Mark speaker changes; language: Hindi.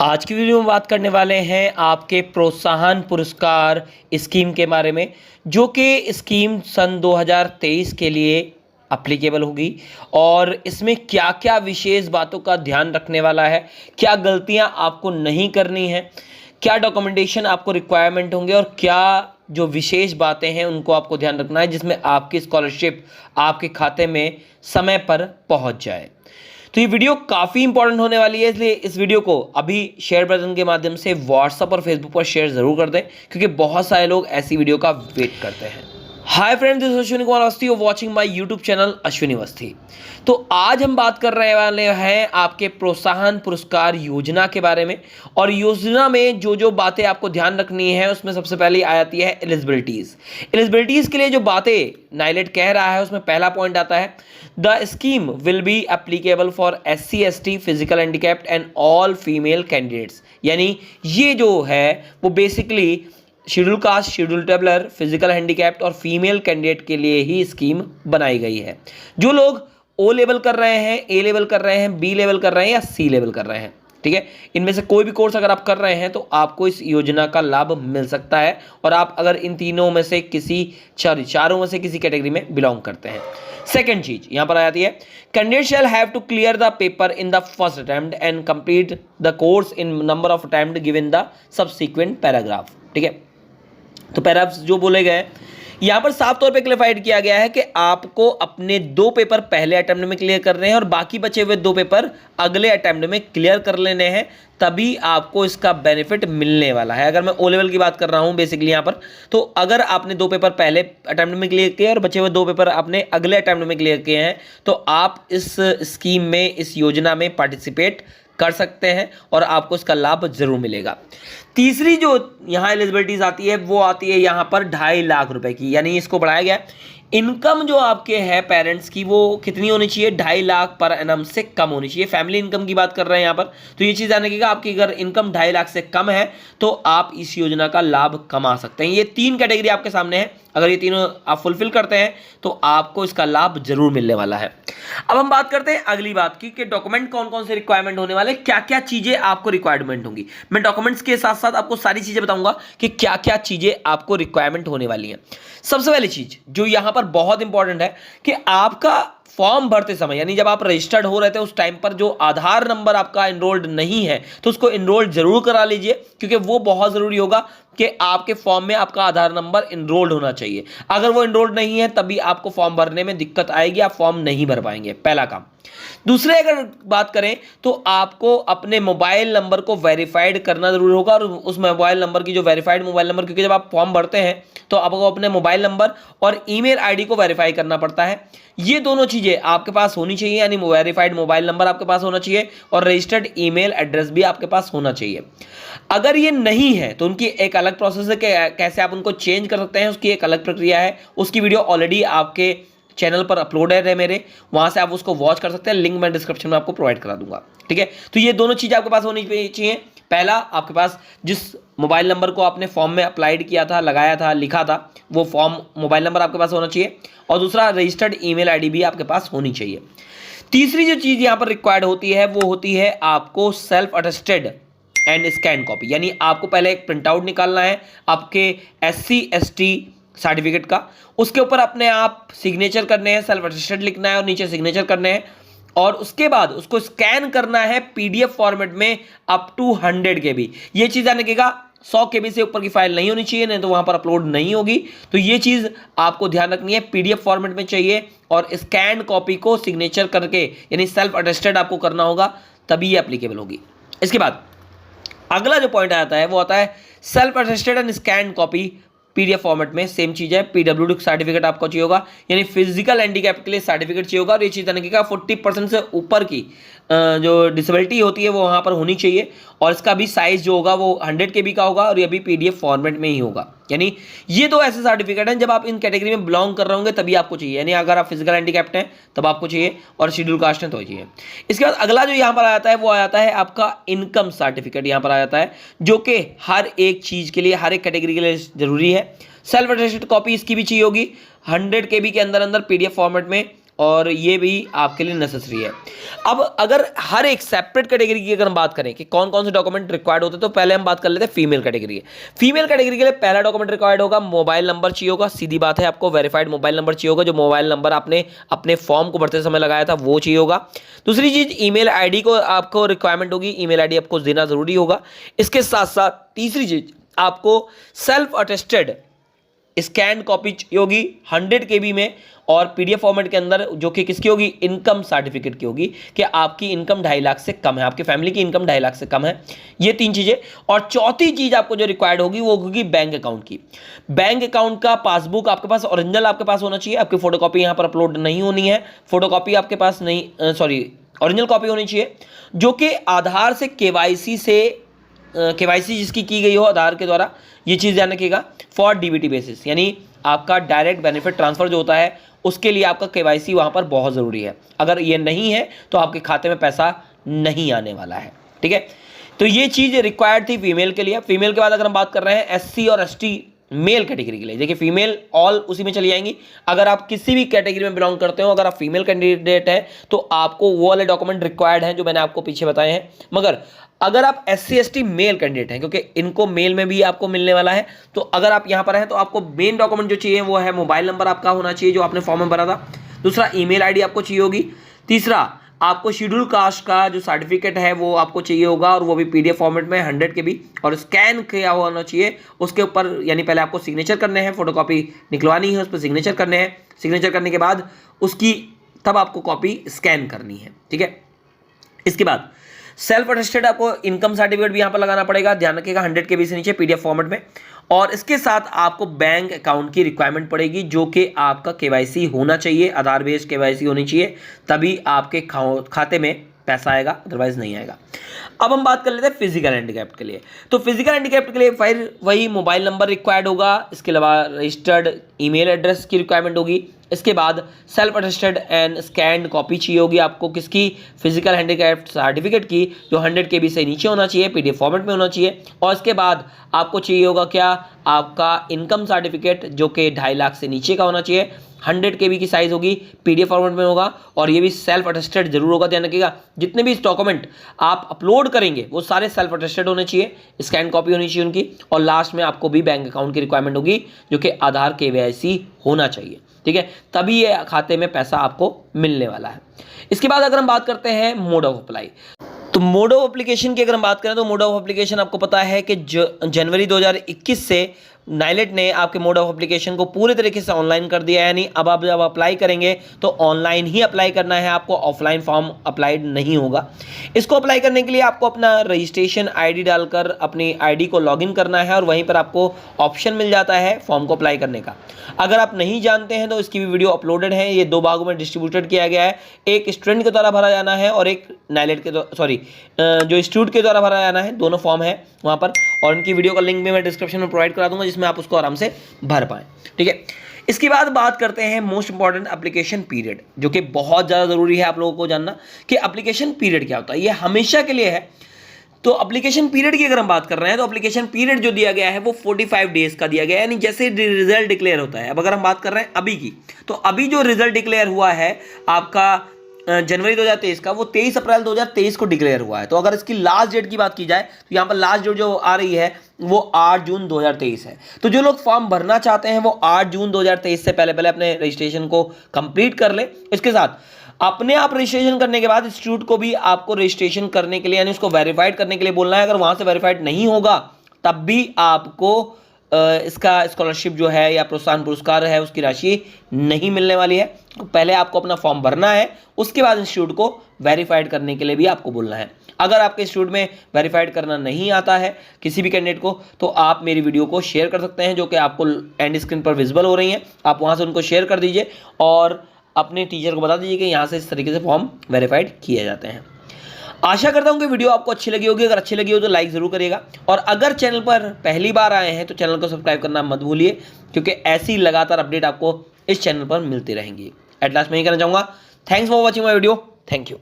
Speaker 1: आज की वीडियो में बात करने वाले हैं आपके प्रोत्साहन पुरस्कार स्कीम के बारे में, जो कि स्कीम सन 2023 के लिए एप्लीकेबल होगी और इसमें क्या क्या विशेष बातों का ध्यान रखने वाला है, क्या गलतियां आपको नहीं करनी है, क्या डॉक्यूमेंटेशन आपको रिक्वायरमेंट होंगे और क्या जो विशेष बातें हैं उनको आपको ध्यान रखना है, जिसमें आपकी स्कॉलरशिप आपके खाते में समय पर पहुंच जाए। तो ये वीडियो काफ़ी इंपॉर्टेंट होने वाली है, इसलिए इस वीडियो को अभी शेयर बटन के माध्यम से व्हाट्सएप और फेसबुक पर शेयर ज़रूर कर दें, क्योंकि बहुत सारे लोग ऐसी वीडियो का वेट करते हैं। Hi friends, this is Ashwini Kumar Awasthi और watching my YouTube channel Ashwini Awasthi. तो आज हम बात कर रहे वाले हैं आपके प्रोत्साहन पुरस्कार योजना के बारे में, और योजना में जो जो बातें आपको ध्यान रखनी है उसमें सबसे पहले आ जाती है एलिजिबिलिटीज़ के लिए जो बातें नाइलेट कह रहा है, उसमें पहला पॉइंट आता है the scheme will be applicable for SC ST physical handicapped and all female candidates. यानी ये जो है वो basically schedule caste, schedule tribal, physical handicapped और फीमेल कैंडिडेट के लिए ही स्कीम बनाई गई है। जो लोग O लेवल कर रहे हैं, A लेवल कर रहे हैं, B लेवल कर रहे हैं या C लेवल कर रहे हैं, ठीक है, इनमें से कोई भी कोर्स अगर आप कर रहे हैं तो आपको इस योजना का लाभ मिल सकता है। और आप अगर इन तीनों में से किसी चारों में से किसी कैटेगरी में बिलोंग करते हैं। सेकेंड चीज यहां पर आ जाती है, candidate shall have to clear the paper in the first attempt and complete the course in number of attempt given the subsequent paragraph. ठीक है, तो पैराग्राफ्स जो बोले गए यहां पर साफ तौर पे क्लियरफाइड किया गया है कि आपको अपने 2 पेपर पहले अटेम्प्ट में क्लियर करने हैं और बाकी बचे हुए 2 पेपर अगले अटेम्प्ट में क्लियर कर लेने हैं, तभी आपको इसका बेनिफिट मिलने वाला है। अगर मैं O लेवल की बात कर रहा हूं बेसिकली यहां पर, तो अगर आपने 2 पेपर पहले अटेम्प्ट में क्लियर किए और बचे हुए 2 पेपर आपने अगले अटेम्प्ट में क्लियर किए हैं, तो आप इस स्कीम में, इस योजना में पार्टिसिपेट कर सकते हैं और आपको इसका लाभ जरूर मिलेगा। तीसरी जो यहाँ एलिजिबिलिटीज आती है वो आती है यहाँ पर 2.5 लाख रुपए की, यानी इसको बढ़ाया गया है। इनकम जो आपके है पेरेंट्स की वो कितनी होनी चाहिए, 2.5 लाख पर एनम से कम होनी चाहिए। फैमिली इनकम की बात कर रहे हैं यहाँ पर, तो ये चीज़ आने की आपकी अगर इनकम 2.5 लाख से कम है तो आप इस योजना का लाभ कमा सकते हैं। ये 3 कैटेगरी आपके सामने है, अगर ये तीनों आप फुलफिल करते हैं तो आपको इसका लाभ जरूर मिलने वाला है। अब हम बात करते हैं अगली बात की कि डॉक्यूमेंट कौन कौन से रिक्वायरमेंट होने वाले, क्या क्या चीजें आपको रिक्वायरमेंट होंगी। मैं डॉक्यूमेंट्स के साथ साथ आपको सारी चीजें बताऊंगा कि क्या क्या चीजें आपको रिक्वायरमेंट होने वाली हैं। सबसे पहली चीज जो यहां पर बहुत इंपॉर्टेंट है कि आपका फॉर्म भरते समय, यानी जब आप रजिस्टर्ड हो रहे थे उस टाइम पर जो आधार नंबर आपका इनरोल्ड नहीं है तो उसको इनरोल्ड जरूर करा लीजिए, क्योंकि वो बहुत जरूरी होगा कि आपके फॉर्म में आपका आधार नंबर इनरोल्ड होना चाहिए। अगर वो इनरोल्ड नहीं है तभी आपको फॉर्म भरने में दिक्कत आएगी, आप फॉर्म नहीं भर पाएंगे, पहला काम। दूसरे अगर बात करें तो आपको अपने मोबाइल नंबर को वेरीफाइड करना जरूरी होगा, और उस मोबाइल नंबर की जो वेरीफाइड मोबाइल नंबर, क्योंकि जब आप फॉर्म भरते हैं तो आपको अपने मोबाइल नंबर और ईमेल आईडी को वेरीफाई करना पड़ता है। ये दोनों चीजें आपके पास होनी चाहिए, यानी वेरीफाइड मोबाइल नंबर आपके पास होना चाहिए और रजिस्टर्ड ईमेल एड्रेस भी आपके पास होना चाहिए। अगर ये नहीं है तो उनकी एक अलग प्रोसेस है कि कैसे आप उनको चेंज कर सकते हैं, उसकी एक अलग प्रक्रिया है। उसकी वीडियो ऑलरेडी आपके चैनल पर अपलोड है मेरे, वहां से आप उसको वॉच कर सकते हैं, लिंक मैं डिस्क्रिप्शन में आपको प्रोवाइड करा दूंगा। ठीक है, तो ये दोनों चीजें आपके पास होनी चाहिए। पहला, आपके पास जिस मोबाइल नंबर को आपने फॉर्म में अप्लाइड किया था, लगाया था, लिखा था, वो फॉर्म मोबाइल नंबर आपके पास होना चाहिए, और दूसरा रजिस्टर्ड ईमेल आईडी भी आपके पास होनी चाहिए। तीसरी जो चीज यहां पर रिक्वायर्ड होती है वो होती है आपको self attested and scan copy, यानी आपको पहले एक प्रिंट आउट निकालना है आपके SC ST सर्टिफिकेट का, उसके ऊपर अपने आप सिग्नेचर करने हैं, सेल्फ अटेस्टेड लिखना है और नीचे सिग्नेचर करने हैं, और उसके बाद उसको स्कैन करना है PDF फॉर्मेट में अप टू 100 KB। ये चीज आने के 100 KB से ऊपर की फाइल नहीं होनी चाहिए, नहीं तो वहां पर अपलोड नहीं होगी। तो ये चीज आपको ध्यान रखनी है, PDF फॉर्मेट में चाहिए और स्कैन कॉपी को सिग्नेचर करके, यानी सेल्फ अटेस्टेड आपको करना होगा, तभी ये एप्लीकेबल होगी। इसके बाद अगला जो पॉइंट आता है वो आता है self attested and scan copy PDF format में। सेम चीज है, PWD सर्टिफिकेट आपको चाहिए होगा, यानी फिजिकल हैंडीकैप के लिए सर्टिफिकेट चाहिए होगा, और ये चीज आने का 40% से ऊपर की जो डिसेबिलिटी होती है वो वहां पर होनी चाहिए, और इसका भी साइज जो होगा वो 100 KB का होगा और ये भी PDF फॉर्मेट में ही होगा। यानी ये 2 ऐसे सर्टिफिकेट हैं जब आप इन कैटेगरी में बिलोंग कर रहे होंगे तभी आपको चाहिए, यानी अगर आप फिजिकल हैंडीकैप्ड हैं तब आपको चाहिए और शेड्यूल कास्ट है तो चाहिए। इसके बाद अगला जो यहाँ पर आ जाता है वो आ जाता है आपका इनकम सर्टिफिकेट, यहाँ पर आ जाता है, जो कि हर एक चीज के लिए, हर एक कैटेगरी के लिए जरूरी है। सेल्फ अटेस्टेड कॉपी इसकी भी चाहिए होगी 100 KB के अंदर PDF फॉर्मेट में, और ये भी आपके लिए नेसेसरी है। अब अगर हर एक सेपरेट कैटेगरी की अगर हम बात करें कि कौन कौन से डॉक्यूमेंट रिक्वायर्ड होते हैं, तो पहले हम बात कर लेते हैं फीमेल कैटेगरी के। फीमेल कैटेगरी के लिए पहला डॉक्यूमेंट रिक्वायर्ड होगा, मोबाइल नंबर चाहिए होगा। सीधी बात है, आपको वेरीफाइड मोबाइल नंबर चाहिए होगा। जो मोबाइल नंबर आपने अपने फॉर्म को भरते समय लगाया था वो चाहिए होगा। दूसरी चीज, ईमेल आईडी को आपको रिक्वायरमेंट होगी, ईमेल आईडी आपको देना जरूरी होगा। इसके साथ साथ तीसरी चीज, आपको सेल्फ अटेस्टेड स्कैन कॉपी होगी 100 KB में और PDF फॉर्मेट के अंदर, जो कि किसकी होगी, इनकम सर्टिफिकेट की होगी कि आपकी इनकम 2.5 लाख से कम है, आपकी फैमिली की इनकम 2.5 लाख से कम है। ये 3 चीजें। और चौथी चीज आपको जो रिक्वायर्ड होगी वो होगी बैंक अकाउंट की। बैंक अकाउंट का पासबुक आपके पास ओरिजिनल आपके पास होना चाहिए, आपकी फोटोकॉपी यहाँ पर अपलोड नहीं होनी है, फोटोकॉपी आपके पास नहीं, सॉरी ओरिजिनल कॉपी होनी चाहिए, जो कि आधार से केवाईसी जिसकी की गई हो आधार के द्वारा। ये चीज़ ध्यान रखिएगा। फॉर DBT बेसिस, यानी आपका डायरेक्ट बेनिफिट ट्रांसफर जो होता है उसके लिए आपका KYC वहाँ पर बहुत ज़रूरी है। अगर ये नहीं है तो आपके खाते में पैसा नहीं आने वाला है, ठीक है। तो ये चीज़ रिक्वायर्ड थी फीमेल के लिए। फीमेल के बाद अगर हम बात कर रहे हैं SC और ST मेल कैटेगरी के लिए, देखिए फीमेल ऑल उसी में चली जाएंगी। अगर आप किसी भी कैटेगरी में बिलोंग करते हो, अगर आप फीमेल कैंडिडेट हैं तो आपको वो वाले डॉक्यूमेंट रिक्वायर्ड हैं जो मैंने आपको पीछे बताए हैं। मगर अगर आप SC ST मेल कैंडिडेट हैं, क्योंकि इनको मेल में भी आपको मिलने वाला है, तो अगर आप यहाँ पर हैं तो आपको मेन डॉक्यूमेंट जो चाहिए वो है मोबाइल नंबर आपका होना चाहिए जो आपने फॉर्म में भरा था। दूसरा, ईमेल आईडी आपको चाहिए होगी। तीसरा, आपको शेड्यूल कास्ट का जो सर्टिफिकेट है वो आपको चाहिए होगा और वो भी PDF फॉर्मेट में 100 KB और स्कैन किया होना चाहिए उसके ऊपर। यानी पहले आपको सिग्नेचर करने हैं, फोटोकॉपी निकलवानी है, उस पर सिग्नेचर करने हैं। सिग्नेचर करने के बाद उसकी तब आपको कॉपी स्कैन करनी है, ठीक है। इसके बाद सेल्फ अटेस्टेड आपको इनकम सर्टिफिकेट भी यहाँ पर लगाना पड़ेगा, ध्यान रखिएगा 100 KB से नीचे PDF फॉर्मेट में। और इसके साथ आपको बैंक अकाउंट की रिक्वायरमेंट पड़ेगी जो कि आपका KYC होना चाहिए, आधार बेस्ड KYC होनी चाहिए, तभी आपके खाते में पैसा आएगा, अदरवाइज नहीं आएगा। अब हम बात कर लेते हैं फिजिकल हैंडीकैप्ड के लिए। तो फिजिकल हैंडीकैप्ड के लिए फिर वही मोबाइल नंबर रिक्वायर्ड होगा, इसके अलावा रजिस्टर्ड ईमेल एड्रेस की रिक्वायरमेंट होगी। इसके बाद self attested and scanned copy चाहिए होगी आपको, किसकी, फिजिकल हैंडीकैप्ड सर्टिफिकेट की, जो 100 KB से नीचे होना चाहिए, PDF फॉर्मेट में होना चाहिए। और इसके बाद आपको चाहिए होगा क्या, आपका इनकम सर्टिफिकेट जो कि 2.5 लाख से नीचे का होना चाहिए, 100 KB की साइज होगी, PDF फॉर्मेट में होगा और ये भी सेल्फ अटेस्टेड जरूर होगा। ध्यान रखिएगा, जितने भी डॉक्यूमेंट आप अपलोड करेंगे वो सारे सेल्फ अटेस्टेड होने चाहिए, स्कैन कॉपी होनी चाहिए उनकी। और लास्ट में आपको भी बैंक अकाउंट की रिक्वायरमेंट होगी जो कि आधार KYC होना चाहिए, ठीक है, तभी ये खाते में पैसा आपको मिलने वाला है। इसके बाद अगर हम बात करते हैं मोड ऑफ अप्लाई, तो मोड ऑफ एप्लीकेशन की अगर हम बात करें तो मोड ऑफ एप्लीकेशन आपको पता है कि जनवरी 2021 से नाइलेट ने आपके मोड ऑफ एप्लीकेशन को पूरे तरीके से ऑनलाइन कर दिया है। यानी अब आप जब अप्लाई करेंगे तो ऑनलाइन ही अप्लाई करना है, आपको ऑफलाइन फॉर्म अप्लाइड नहीं होगा। इसको अप्लाई करने के लिए आपको अपना रजिस्ट्रेशन ID डालकर अपनी ID को लॉगिन करना है और वहीं पर आपको ऑप्शन मिल जाता है फॉर्म को अप्लाई करने का। अगर आप नहीं जानते हैं तो इसकी भी वीडियो अपलोडेड है, ये 2 भागों में डिस्ट्रीब्यूटेड किया गया है। एक स्टूडेंट के द्वारा भरा जाना है और एक नाइलेट के जो इंस्टीट्यूट के द्वारा भरा जाना है, दोनों फॉर्म है वहाँ पर, और उनकी वीडियो का लिंक भी मैं डिस्क्रिप्शन में प्रोवाइड करा दूंगा जिसमें आप उसको आराम से भर पाएँ, ठीक है। इसके बाद बात करते हैं मोस्ट इंपॉर्टेंट एप्लीकेशन पीरियड, जो कि बहुत ज़्यादा ज़रूरी है आप लोगों को जानना कि एप्लीकेशन पीरियड क्या होता है। ये हमेशा के लिए है। तो एप्लीकेशन पीरियड की अगर हम बात कर रहे हैं तो एप्लीकेशन पीरियड जो दिया गया है वो 45 डेज का दिया गया है, यानी जैसे रिजल्ट डिक्लेयर होता है। अब अगर हम बात कर रहे हैं अभी की, तो अभी जो रिजल्ट डिक्लेयर हुआ है आपका जनवरी 2023 का, वो 23 अप्रैल 2023 को डिक्लेयर हुआ है। तो अगर इसकी लास्ट डेट की बात की जाए तो यहाँ पर लास्ट डेट जो आ रही है वो 8 जून 2023 है। तो जो लोग फॉर्म भरना चाहते हैं वो 8 जून 2023 से पहले अपने रजिस्ट्रेशन को कंप्लीट कर ले। इसके साथ अपने आप रजिस्ट्रेशन करने के बाद इंस्टीट्यूट को भी आपको रजिस्ट्रेशन करने के लिए, यानी उसको वेरीफाइड करने के लिए बोलना है। अगर वहाँ से वेरीफाइड नहीं होगा तब भी आपको इसका स्कॉलरशिप जो है या प्रोत्साहन पुरस्कार है उसकी राशि नहीं मिलने वाली है। तो पहले आपको अपना फॉर्म भरना है, उसके बाद इंस्टीट्यूट को वेरीफाइड करने के लिए भी आपको बोलना है। अगर आपके इंस्टीट्यूट में वेरीफाइड करना नहीं आता है किसी भी कैंडिडेट को, तो आप मेरी वीडियो को शेयर कर सकते हैं जो कि आपको एंड स्क्रीन पर विजिबल हो रही हैं। आप वहाँ से उनको शेयर कर दीजिए और अपने टीचर को बता दीजिए कि यहाँ से इस तरीके से फॉर्म वेरीफाइड किए जाते हैं। आशा करता हूँ कि वीडियो आपको अच्छी लगी होगी। अगर अच्छी लगी हो तो लाइक ज़रूर करिएगा और अगर चैनल पर पहली बार आए हैं तो चैनल को सब्सक्राइब करना मत भूलिए, क्योंकि ऐसी लगातार अपडेट आपको इस चैनल पर मिलती रहेंगी। एट लास्ट मैं ये कहना चाहूँगा, thanks for watching my video. Thank you.